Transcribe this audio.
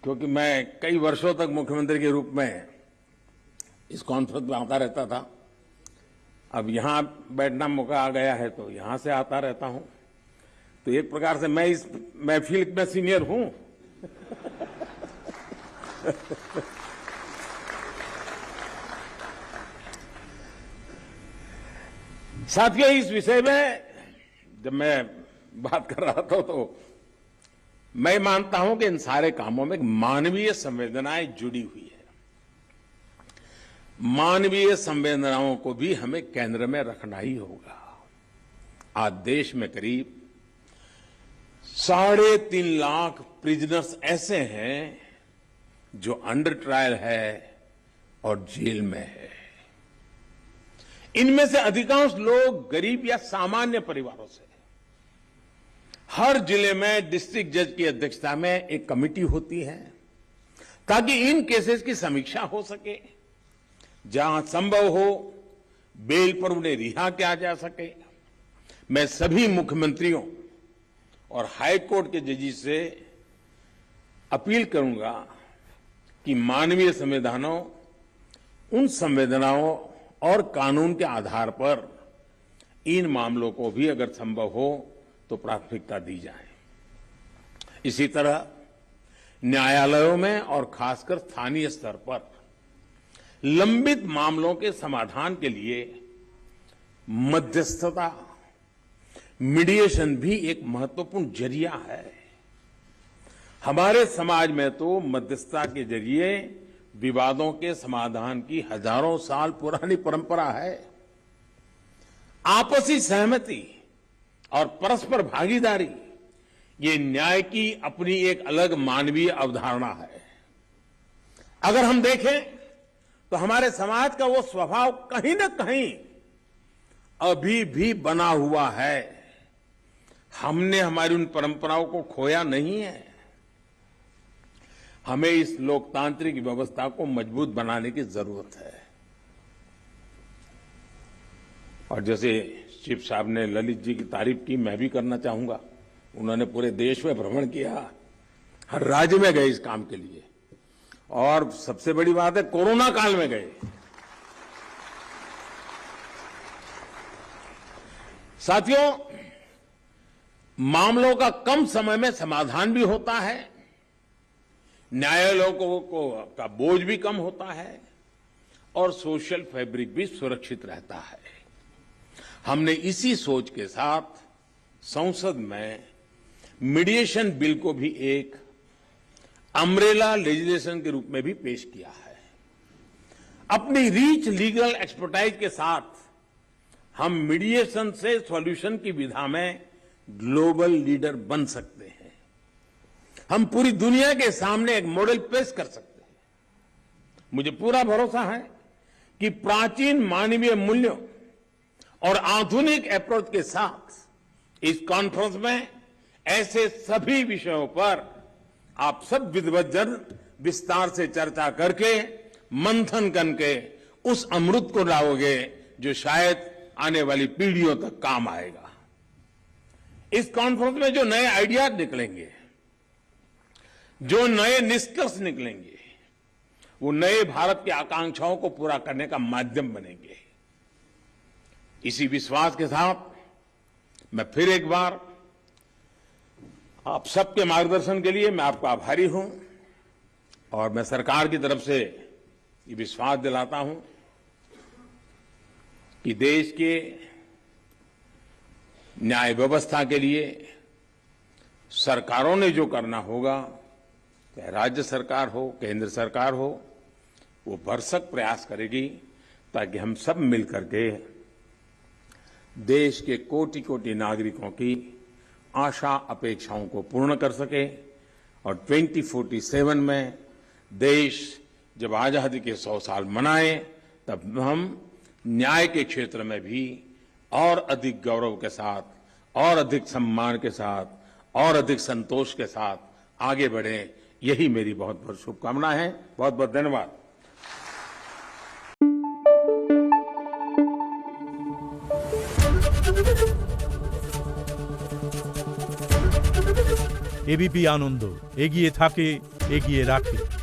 क्योंकि मैं कई वर्षों तक मुख्यमंत्री के रूप में इस कॉन्फ्रेंस में आता रहता था। अब यहाँ बैठना मौका आ गया है तो यहाँ से आता रहता हूँ। तो एक प्रकार से मैं इस महफिल में सीनियर हूँ। साथियों, इस विषय में जब मैं बात कर रहा था तो मैं मानता हूं कि इन सारे कामों में मानवीय संवेदनाएं जुड़ी हुई है। मानवीय संवेदनाओं को भी हमें केंद्र में रखना ही होगा। आज देश में करीब 3.5 लाख प्रिजनर्स ऐसे हैं जो अंडर ट्रायल है और जेल में है। इनमें से अधिकांश लोग गरीब या सामान्य परिवारों से। हर जिले में डिस्ट्रिक्ट जज की अध्यक्षता में एक कमेटी होती है ताकि इन केसेस की समीक्षा हो सके। जहां संभव हो बेल पर उन्हें रिहा किया जा सके। मैं सभी मुख्यमंत्रियों और हाई कोर्ट के जजेस से अपील करूंगा कि मानवीय संवेदनाओं, उन संवेदनाओं और कानून के आधार पर इन मामलों को भी अगर संभव हो तो प्राथमिकता दी जाए। इसी तरह न्यायालयों में और खासकर स्थानीय स्तर पर लंबित मामलों के समाधान के लिए मध्यस्थता, मीडिएशन भी एक महत्वपूर्ण जरिया है। हमारे समाज में तो मध्यस्थता के जरिए विवादों के समाधान की हजारों साल पुरानी परंपरा है। आपसी सहमति और परस्पर भागीदारी, ये न्याय की अपनी एक अलग मानवीय अवधारणा है। अगर हम देखें तो हमारे समाज का वो स्वभाव कहीं न कहीं अभी भी बना हुआ है। हमने हमारी उन परंपराओं को खोया नहीं है। हमें इस लोकतांत्रिक व्यवस्था को मजबूत बनाने की जरूरत है। और जैसे चीफ साहब ने ललित जी की तारीफ की, मैं भी करना चाहूंगा। उन्होंने पूरे देश में भ्रमण किया, हर राज्य में गए इस काम के लिए, और सबसे बड़ी बात है कोरोना काल में गए। साथियों, मामलों का कम समय में समाधान भी होता है, न्यायालयों का बोझ भी कम होता है और सोशल फैब्रिक भी सुरक्षित रहता है। हमने इसी सोच के साथ संसद में मीडिएशन बिल को भी एक अम्ब्रेला लेजिस्लेशन के रूप में भी पेश किया है। अपनी रीच लीगल एक्सपर्टाइज के साथ हम मीडिएशन से सॉल्यूशन की विधा में ग्लोबल लीडर बन सकते हैं। हम पूरी दुनिया के सामने एक मॉडल पेश कर सकते हैं। मुझे पूरा भरोसा है कि प्राचीन मानवीय मूल्यों और आधुनिक अप्रोच के साथ इस कॉन्फ्रेंस में ऐसे सभी विषयों पर आप सब विद्वज्जन विस्तार से चर्चा करके, मंथन करके उस अमृत को लाओगे जो शायद आने वाली पीढ़ियों तक काम आएगा। इस कॉन्फ्रेंस में जो नए आइडियाज निकलेंगे, जो नए निष्कर्ष निकलेंगे, वो नए भारत की आकांक्षाओं को पूरा करने का माध्यम बनेंगे। इसी विश्वास के साथ मैं फिर एक बार आप सबके मार्गदर्शन के लिए मैं आपका आभारी हूं और मैं सरकार की तरफ से ये विश्वास दिलाता हूं कि देश के न्याय व्यवस्था के लिए सरकारों ने जो करना होगा, चाहे राज्य सरकार हो, केंद्र सरकार हो, वो भरसक प्रयास करेगी ताकि हम सब मिलकर के देश के कोटि कोटि नागरिकों की आशा अपेक्षाओं को पूर्ण कर सके। और 2047 में देश जब आजादी के 100 साल मनाए, तब हम न्याय के क्षेत्र में भी और अधिक गौरव के साथ, और अधिक सम्मान के साथ, और अधिक संतोष के साथ आगे बढ़े। यही मेरी बहुत बहुत शुभकामना है। बहुत बहुत धन्यवाद। Thank you. এবিপি আনন্দ, এগিয়ে থাকে, এগিয়ে রাখে।